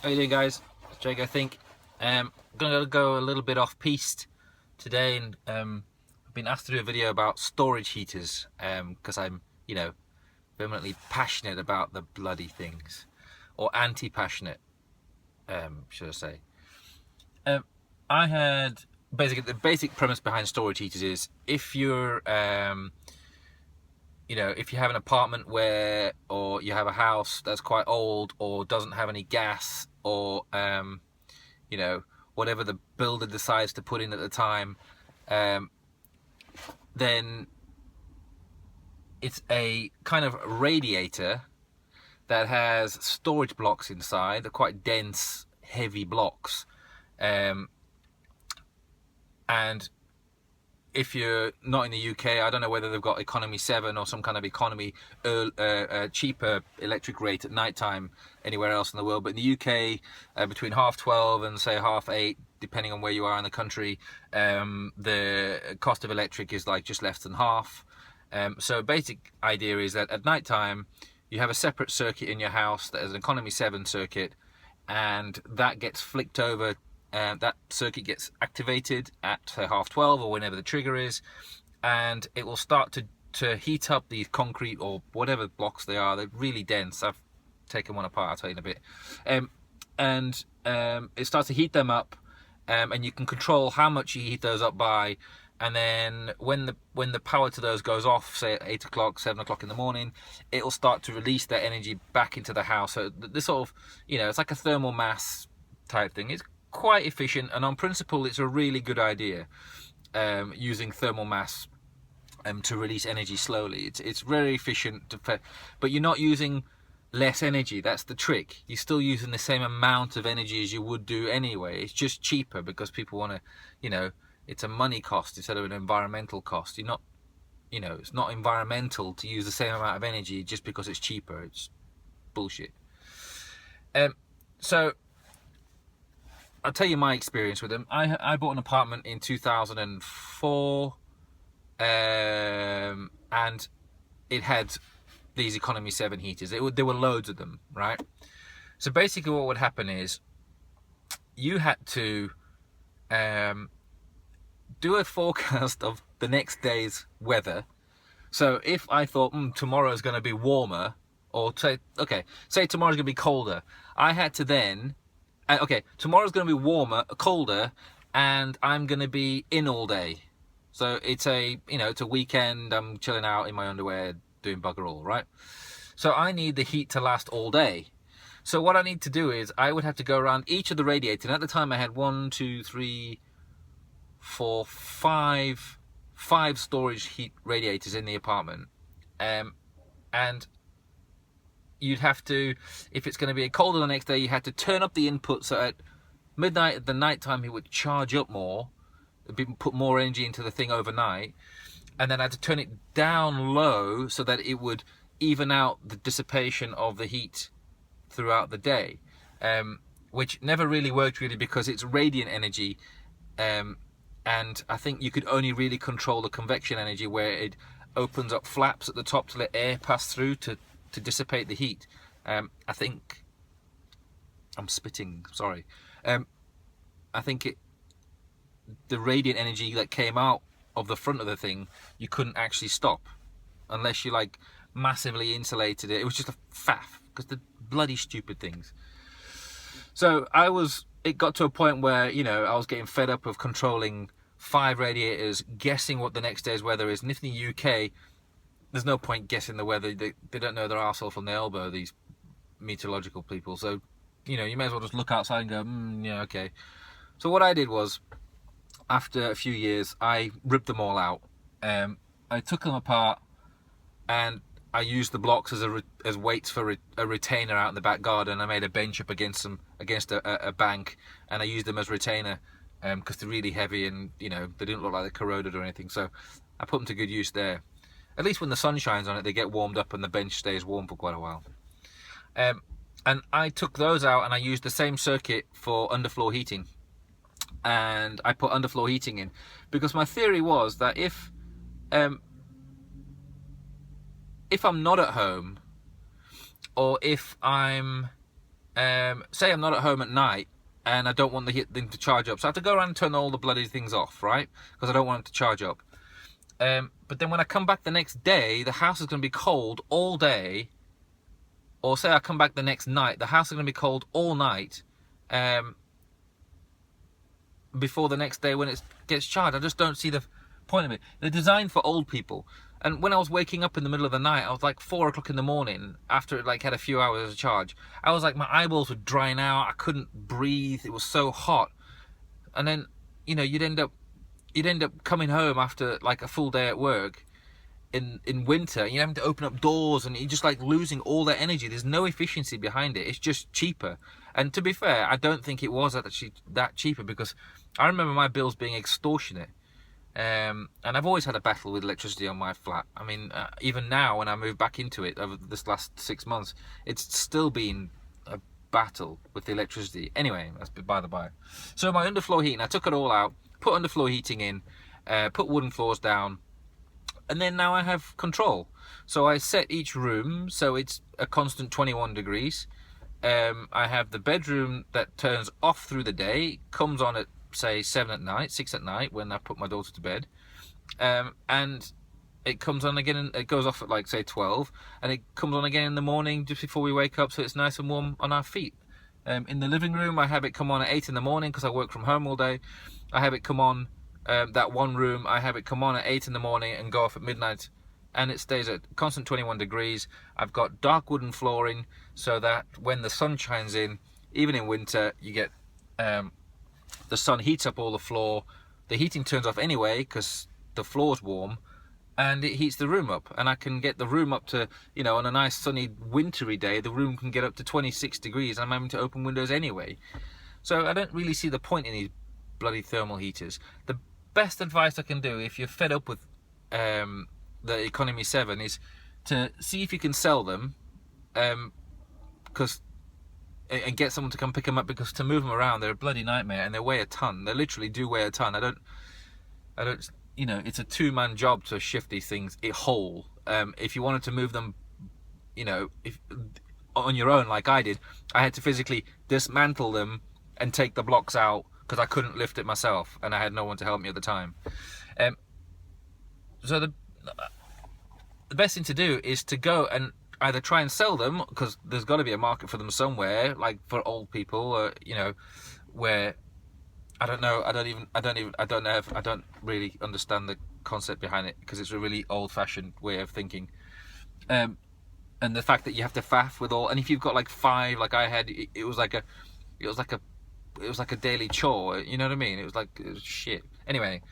How you doing, guys? It's Jake. I think I'm gonna go a little bit off piste today, and I've been asked to do a video about storage heaters because I'm, vehemently passionate about the bloody things, or anti-passionate, should I say? I had basically the basic premise behind storage heaters is if you're if you have an apartment or you have a house that's quite old or doesn't have any gas, or whatever the builder decides to put in at the time, then it's a kind of radiator that has storage blocks inside. They're quite dense, heavy blocks, and if you're not in the UK, I don't know whether they've got economy 7 or some kind of economy cheaper electric rate at night time anywhere else in the world, but in the UK, between 12:30 and say 8:30, depending on where you are in the country, the cost of electric is like just less than half. So basic idea is that at night time you have a separate circuit in your house that is an economy 7 circuit, and that gets flicked over. That circuit gets activated at 12:30 or whenever the trigger is, and it will start to heat up these concrete or whatever blocks they are. They're really dense. I've taken one apart, I'll tell you in a bit. It starts to heat them up, and you can control how much you heat those up by. And then when the power to those goes off, say at 8 o'clock, 7 o'clock in the morning, it will start to release that energy back into the house. So this sort of, it's like a thermal mass type thing. It's quite efficient, and on principle it's a really good idea, using thermal mass to release energy slowly. It's very efficient, but you're not using less energy. That's the trick. You're still using the same amount of energy as you would do anyway. It's just cheaper because people want to, it's a money cost instead of an environmental cost. You're not, it's not environmental to use the same amount of energy just because it's cheaper. It's bullshit. So I'll tell you my experience with them. I bought an apartment in 2004, and it had these economy 7 heaters. There were loads of them, right? So basically what would happen is you had to do a forecast of the next day's weather. So if I thought tomorrow's going to be warmer, or say tomorrow's going to be colder, I had to then tomorrow's going to be warmer, colder, and I'm going to be in all day. So it's a weekend. I'm chilling out in my underwear doing bugger all, right? So I need the heat to last all day. So what I need to do is I would have to go around each of the radiators. And at the time I had 5 storage heat radiators in the apartment, and you'd have to, if it's going to be colder the next day, you had to turn up the input so at midnight, at the night time, it would charge up more, put more energy into the thing overnight, and then I had to turn it down low so that it would even out the dissipation of the heat throughout the day, which never really worked because it's radiant energy, and I think you could only really control the convection energy where it opens up flaps at the top to let air pass through to dissipate the heat. I think I'm spitting, sorry. I think the radiant energy that came out of the front of the thing, you couldn't actually stop unless you like massively insulated it. It was just a faff because the bloody stupid things. So it got to a point where I was getting fed up of controlling 5 radiators, guessing what the next day's weather is. And if in the UK, there's no point guessing the weather. They don't know their arsehole from the elbow, these meteorological people. So, you may as well just look outside and go, yeah, okay. So what I did was, after a few years, I ripped them all out. I took them apart, and I used the blocks as weights for a retainer out in the back garden. I made a bench up against a bank, and I used them as retainer because they're really heavy and, they didn't look like they're corroded or anything. So I put them to good use there. At least when the sun shines on it, they get warmed up and the bench stays warm for quite a while. And I took those out and I used the same circuit for underfloor heating. And I put underfloor heating in because my theory was that if I'm not at home, or if I'm say I'm not at home at night and I don't want the thing to charge up, so I have to go around and turn all the bloody things off, right? Because I don't want it to charge up. But then when I come back the next day, the house is going to be cold all day. Or say I come back the next night, the house is going to be cold all night before the next day when it gets charged. I just don't see the point of it. They're designed for old people. And when I was waking up in the middle of the night, I was like 4 o'clock in the morning after it like had a few hours of charge. I was like, my eyeballs were drying out. I couldn't breathe. It was so hot. And then, you know, you'd end up coming home after like a full day at work in winter. You're having to open up doors and you're just like losing all that energy. There's no efficiency behind it. It's just cheaper. And to be fair, I don't think it was actually that cheaper, because I remember my bills being extortionate. And I've always had a battle with electricity on my flat. I mean, even now when I moved back into it over this last 6 months, it's still been a battle with the electricity. Anyway, that's by the by. So my underfloor heating, I took it all out, put underfloor heating in, put wooden floors down, and then now I have control. So I set each room so it's a constant 21 degrees. I have the bedroom that turns off through the day, comes on at say 6 at night when I put my daughter to bed, and it comes on again, and it goes off at like say 12, and it comes on again in the morning just before we wake up, so it's nice and warm on our feet. In the living room, I have it come on at 8 in the morning because I work from home all day. I have it come on, that one room, I have it come on at 8 in the morning and go off at midnight, and it stays at constant 21 degrees. I've got dark wooden flooring so that when the sun shines in, even in winter, you get the sun heats up all the floor. The heating turns off anyway because the floor's warm, and it heats the room up, and I can get the room up to, you know, on a nice sunny wintry day, the room can get up to 26 degrees. I'm having to open windows anyway. So I don't really see the point in these bloody thermal heaters. The best advice I can do if you're fed up with the Economy 7 is to see if you can sell them, because and get someone to come pick them up, because to move them around, they're a bloody nightmare, and they weigh a ton. They literally do weigh a ton. I don't, you know, it's a two-man job to shift these things whole. If you wanted to move them, you know, if on your own like I did, I had to physically dismantle them and take the blocks out because I couldn't lift it myself, and I had no one to help me at the time. So the best thing to do is to go and either try and sell them, because there's got to be a market for them somewhere, like for old people, you know, where I don't know, I don't really understand the concept behind it, because it's a really old-fashioned way of thinking. And the fact that you have to faff with all, and if you've got like 5, like I had, it was like a daily chore. You know what I mean? It was shit. Anyway,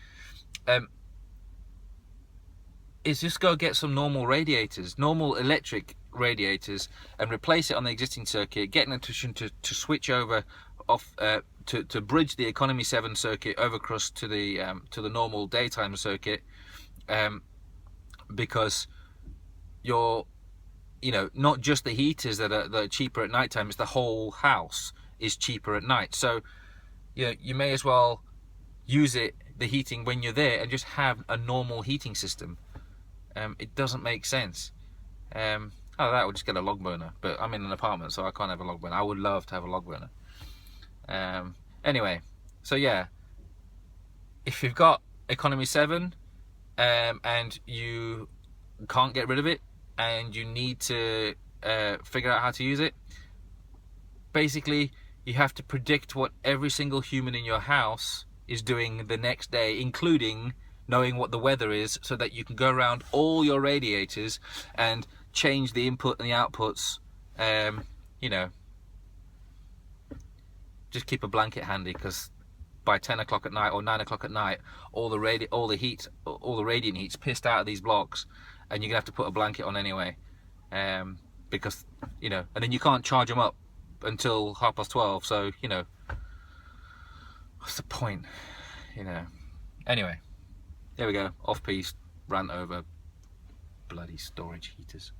is just go get some normal radiators, normal electric radiators, and replace it on the existing circuit. Get an electrician to switch over off to bridge the Economy 7 circuit over across to the normal daytime circuit, because you're, you know, not just the heaters that are cheaper at night time, it's the whole house is cheaper at night. So you know, you may as well use the heating when you're there and just have a normal heating system. It doesn't make sense. That would just get a log burner, but I'm in an apartment, so I can't have a log burner. I would love to have a log burner. Anyway, so yeah, if you've got Economy 7 and you can't get rid of it, and you need to figure out how to use it, basically you have to predict what every single human in your house is doing the next day, including knowing what the weather is, so that you can go around all your radiators and change the input and the outputs. You know, just keep a blanket handy, because by 10 o'clock at night or 9 o'clock at night, all the radiant heat's pissed out of these blocks, and you're gonna have to put a blanket on anyway, because, you know, and then you can't charge them up until 12:30. So, you know, what's the point? You know. Anyway, there we go. Off-piece rant over bloody storage heaters.